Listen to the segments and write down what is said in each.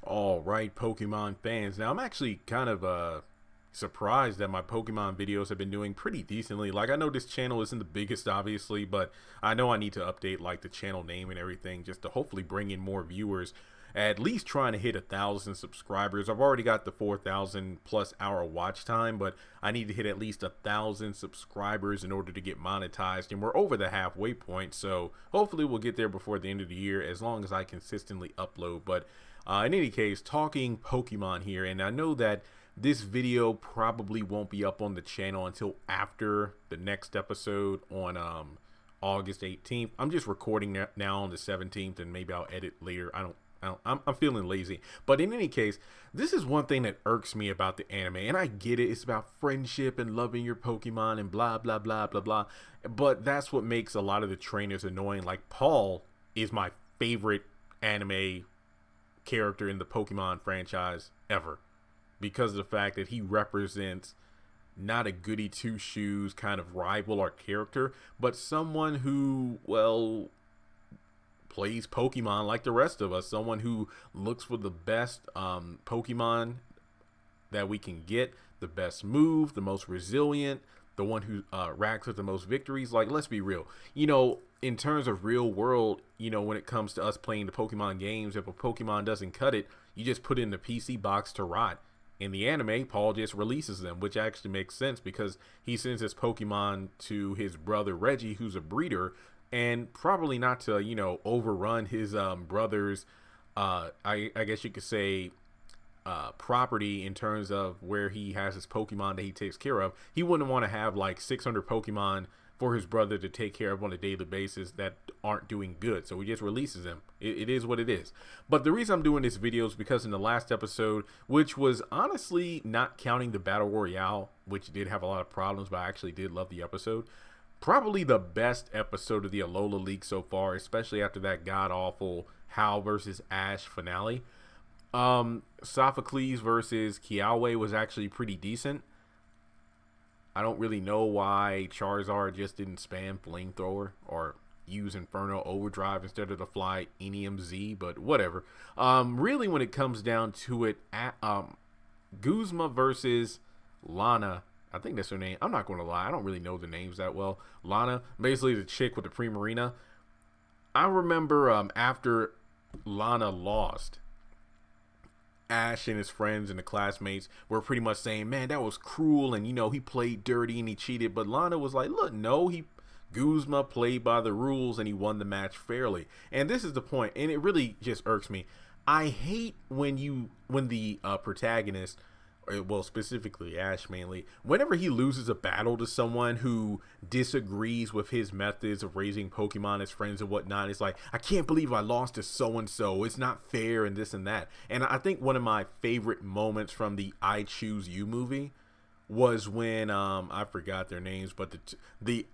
All right, Pokemon fans. Now, I'm actually kind of surprised that my Pokemon videos have been doing pretty decently. Like, I know this channel isn't the biggest, obviously, but I know I need to update like the channel name and everything just to hopefully bring in more viewers. At least trying to hit 1,000 subscribers. I've already got the 4,000 plus hour watch time, but I need to hit at least 1,000 subscribers in order to get monetized, and we're over the halfway point. So hopefully we'll get there before the end of the year, as long as I consistently upload. But in any case, talking Pokemon here, and I know that this video probably won't be up on the channel until after the next episode on August 18th. I'm just recording now on the 17th, and maybe I'll edit later. I'm feeling lazy. But in any case, this is one thing that irks me about the anime. And I get it. It's about friendship and loving your Pokemon and blah, blah, blah, blah, blah. But that's what makes a lot of the trainers annoying. Like, Paul is my favorite anime character in the Pokemon franchise ever, because of the fact that he represents not a goody two shoes kind of rival or character, but someone who, well, plays Pokemon like the rest of us. Someone who looks for the best Pokemon that we can get, the best move, the most resilient, the one who racks up the most victories. Like, let's be real. In terms of real world, when it comes to us playing the Pokemon games, if a Pokemon doesn't cut it, you just put it in the PC box to rot. In the anime, Paul just releases them, which actually makes sense because he sends his Pokemon to his brother Reggie, who's a breeder, and probably not to, overrun his brother's, I guess you could say, property in terms of where he has his Pokemon that he takes care of. He wouldn't want to have like 600 Pokemon for his brother to take care of on a daily basis that aren't doing good, so he just releases them. It is what it is. But the reason I'm doing this video is because in the last episode, which was honestly not counting the Battle Royale, which did have a lot of problems, but I actually did love the episode, probably the best episode of the Alola League so far, especially after that god-awful Hal versus Ash finale. Sophocles versus Kiawe was actually pretty decent. I don't really know why Charizard just didn't spam Flamethrower or use Inferno Overdrive instead of the Fly Enium Z, but whatever. Really, when it comes down to it, Guzma versus Lana, I think that's her name. I'm not going to lie, I don't really know the names that well. Lana, basically the chick with the Primarina. I remember after Lana lost, Ash and his friends and the classmates were pretty much saying, man, that was cruel, and he played dirty and he cheated. But Lana was like, look, no, Guzma played by the rules and he won the match fairly. And this is the point, and it really just irks me. I hate when the protagonist, well, specifically Ash mainly, whenever he loses a battle to someone who disagrees with his methods of raising Pokemon as friends and whatnot, it's like, I can't believe I lost to so-and-so, it's not fair, and this and that. And I think one of my favorite moments from the I Choose You movie was when, I forgot their names, but the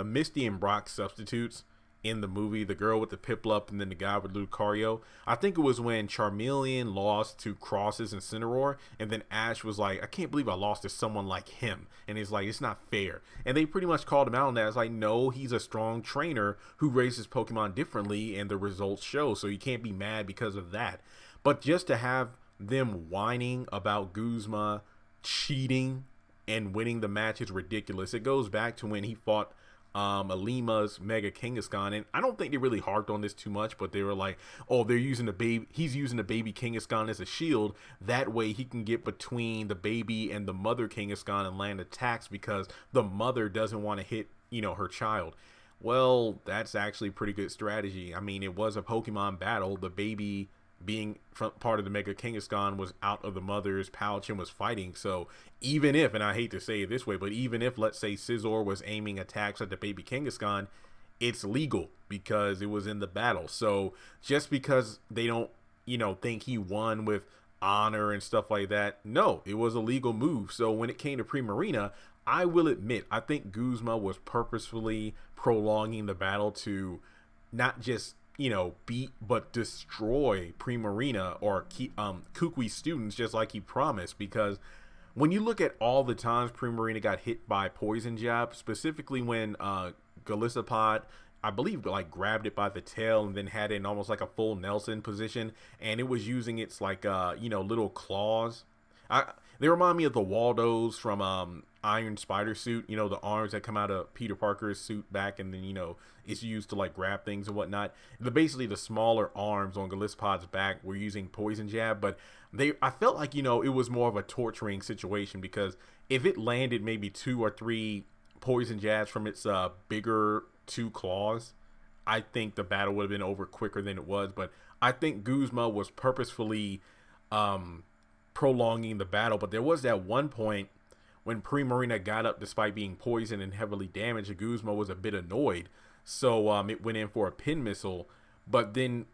Misty and Brock substitutes in the movie, the girl with the Piplup and then the guy with Lucario. I think it was when Charmeleon lost to Crosses and Incineroar, and then Ash was like, I can't believe I lost to someone like him. And he's like, it's not fair. And they pretty much called him out on that. It's like, no, he's a strong trainer who raises Pokemon differently, and the results show, so you can't be mad because of that. But just to have them whining about Guzma cheating and winning the match is ridiculous. It goes back to when he fought Alima's Mega Kangaskhan, and I don't think they really harped on this too much, but they were like, oh, he's using the baby Kangaskhan as a shield, that way he can get between the baby and the mother Kangaskhan and land attacks because the mother doesn't want to hit her child. Well, that's actually a pretty good strategy. I mean, it was a Pokemon battle. The baby, being part of the Mega Kangaskhan, was out of the mother's pouch and was fighting. So even if, and I hate to say it this way, but even if, let's say, Scizor was aiming attacks at the baby Kangaskhan, it's legal because it was in the battle. So just because they don't, think he won with honor and stuff like that, no, it was a legal move. So when it came to Primarina, I will admit, I think Guzma was purposefully prolonging the battle to not just beat but destroy Primarina or Kukui students, just like he promised. Because when you look at all the times Primarina got hit by poison jab, specifically when Golisopod, I believe, like grabbed it by the tail and then had it in almost like a full Nelson position, and it was using its like little claws. They remind me of the Waldos from Iron Spider suit. You know, the arms that come out of Peter Parker's suit back, and then it's used to like grab things and whatnot. Basically the smaller arms on Gallipod's back were using poison jab, but I felt like it was more of a torturing situation, because if it landed maybe 2 or 3 poison jabs from its bigger 2 claws, I think the battle would have been over quicker than it was. But I think Guzma was purposefully prolonging the battle. But there was that one point when Primarina got up despite being poisoned and heavily damaged. Guzma was a bit annoyed, so it went in for a pin missile. But then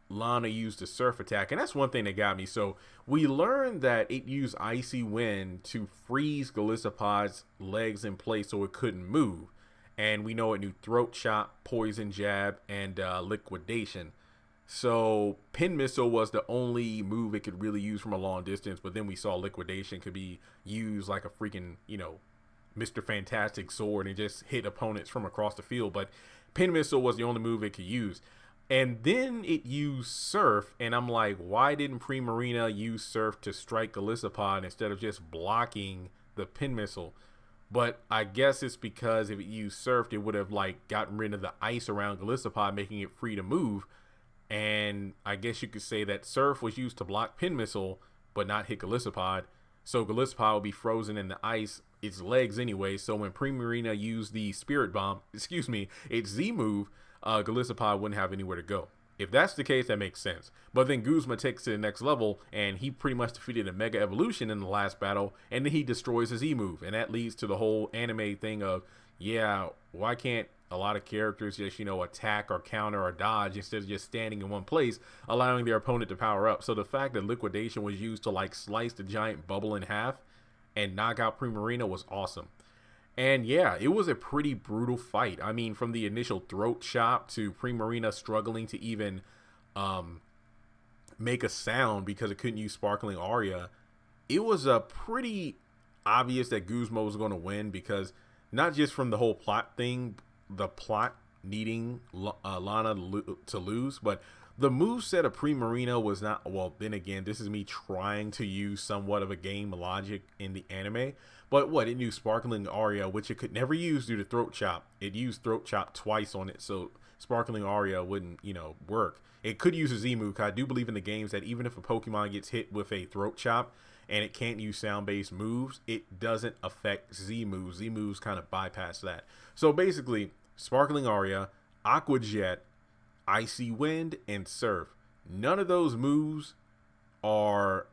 Lana used a surf attack, and that's one thing that got me. So we learned that it used Icy Wind to freeze Gallipod's legs in place so it couldn't move. And we know it knew Throat Chop, Poison Jab, and Liquidation. So Pin Missile was the only move it could really use from a long distance, but then we saw Liquidation could be used like a freaking, Mr. Fantastic sword and just hit opponents from across the field. But Pin Missile was the only move it could use. And then it used Surf, and I'm like, why didn't Primarina use Surf to strike Gallipod instead of just blocking the Pin Missile? But I guess it's because if it used Surf, it would have like gotten rid of the ice around Gallipod, making it free to move. And I guess you could say that Surf was used to block Pin Missile, but not hit Gallipod. So Gallipod would be frozen in the ice, its legs anyway. So when Primarina used the Spirit Bomb, its Z move, Gallipod wouldn't have anywhere to go. If that's the case, that makes sense. But then Guzma takes it to the next level, and he pretty much defeated a Mega Evolution in the last battle, and then he destroys his E-move. And that leads to the whole anime thing of, yeah, why can't a lot of characters just, attack or counter or dodge instead of just standing in one place, allowing their opponent to power up? So the fact that Liquidation was used to like slice the giant bubble in half and knock out Primarina was awesome. And yeah, it was a pretty brutal fight. I mean, from the initial throat chop to Primarina struggling to even make a sound because it couldn't use Sparkling Aria, it was pretty obvious that Guzma was going to win, because not just from the whole plot thing, the plot needing Lana to lose, but the moveset of Primarina was not, well, then again, this is me trying to use somewhat of a game logic in the anime, but it knew Sparkling Aria, which it could never use due to Throat Chop. It used Throat Chop twice on it, so Sparkling Aria wouldn't, work. It could use a Z move, because I do believe in the games that even if a Pokemon gets hit with a Throat Chop and it can't use sound-based moves, it doesn't affect Z moves. Z moves kind of bypass that. So basically, Sparkling Aria, Aqua Jet, Icy Wind, and Surf. None of those moves are,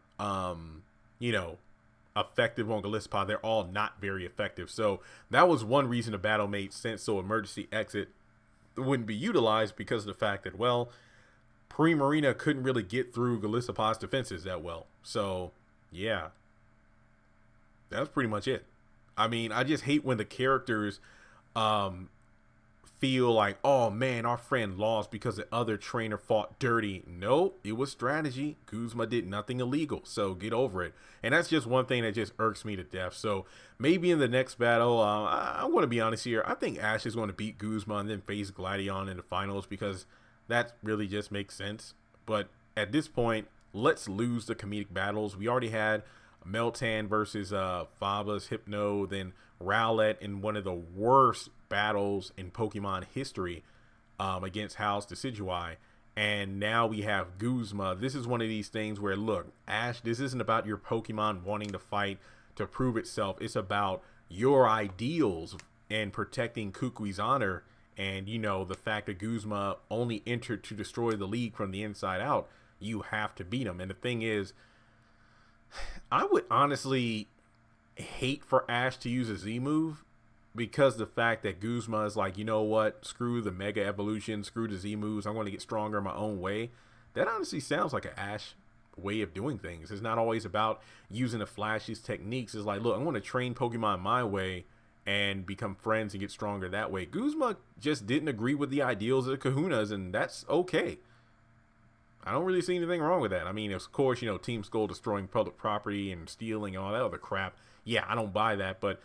effective on Gallipod. They're all not very effective. So that was one reason the battle made sense. So Emergency Exit wouldn't be utilized, because of the fact that, well, Primarina couldn't really get through Gallipod's defenses that well. So yeah, that's pretty much it. I mean, I just hate when the characters feel like, oh man, our friend lost because the other trainer fought dirty. No, it was strategy. Guzma did nothing illegal, so get over it. And that's just one thing that just irks me to death. So maybe in the next battle, I'm going to be honest here, I think Ash is going to beat Guzma and then face Gladion in the finals, because that really just makes sense. But at this point, let's lose the comedic battles. We already had Meltan versus Faba's Hypno, then Rowlet in one of the worst battles in Pokemon history against Hal's Decidueye. And now we have Guzma. This is one of these things where, look, Ash, this isn't about your Pokemon wanting to fight to prove itself. It's about your ideals and protecting Kukui's honor. And, the fact that Guzma only entered to destroy the league from the inside out, you have to beat him. And the thing is, I would honestly hate for Ash to use a Z move, because the fact that Guzma is like, you know what, screw the Mega Evolution, screw the Z moves, I'm going to get stronger in my own way. That honestly sounds like an Ash way of doing things. It's not always about using the flashiest techniques. It's like, look, I'm going to train Pokemon my way and become friends and get stronger that way. Guzma just didn't agree with the ideals of the Kahunas, and that's okay. I don't really see anything wrong with that. I mean, of course, Team Skull destroying public property and stealing and all that other crap. Yeah, I don't buy that, but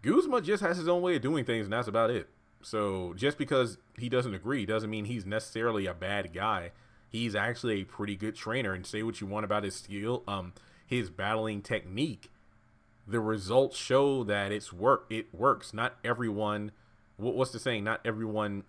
Guzma just has his own way of doing things, and that's about it. So just because he doesn't agree doesn't mean he's necessarily a bad guy. He's actually a pretty good trainer, and say what you want about his skill, his battling technique. The results show that it works. Not everyone, what's the saying? Not everyone,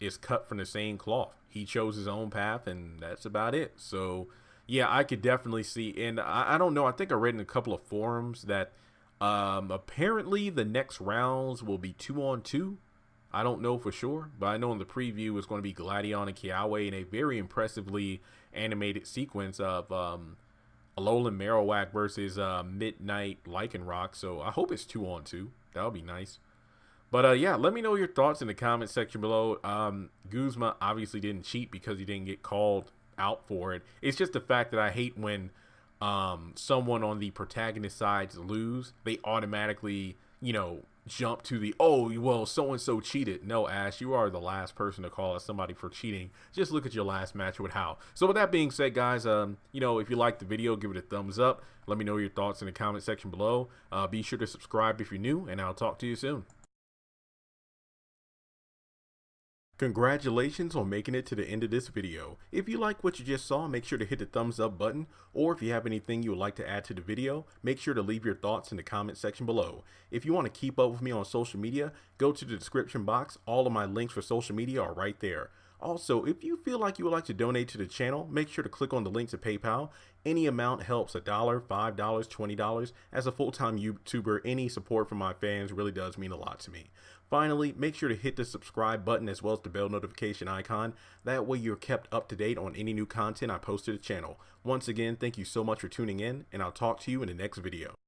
is cut from the same cloth. He chose his own path, and that's about it. So, yeah, I could definitely see. And I don't know. I think I read in a couple of forums that apparently the next rounds will be 2-on-2. I don't know for sure, but I know in the preview it's going to be Gladion and Kiawe in a very impressively animated sequence of Alolan Marowak versus Midnight Lycanroc. So I hope it's 2-on-2. That would be nice. But yeah, let me know your thoughts in the comment section below. Guzma obviously didn't cheat because he didn't get called out for it. It's just the fact that I hate when someone on the protagonist sides lose. They automatically, jump to the, oh, well, so-and-so cheated. No, Ash, you are the last person to call out somebody for cheating. Just look at your last match with How. So with that being said, guys, if you liked the video, give it a thumbs up. Let me know your thoughts in the comment section below. Be sure to subscribe if you're new, and I'll talk to you soon. Congratulations on making it to the end of this video. If you like what you just saw, make sure to hit the thumbs up button, or if you have anything you would like to add to the video, make sure to leave your thoughts in the comment section below. If you want to keep up with me on social media, go to the description box. All of my links for social media are right there. Also, if you feel like you would like to donate to the channel, make sure to click on the link to PayPal. Any amount helps. $1, $5, $20. As a full-time YouTuber, any support from my fans really does mean a lot to me. Finally, make sure to hit the subscribe button as well as the bell notification icon. That way you're kept up to date on any new content I post to the channel. Once again, thank you so much for tuning in, and I'll talk to you in the next video.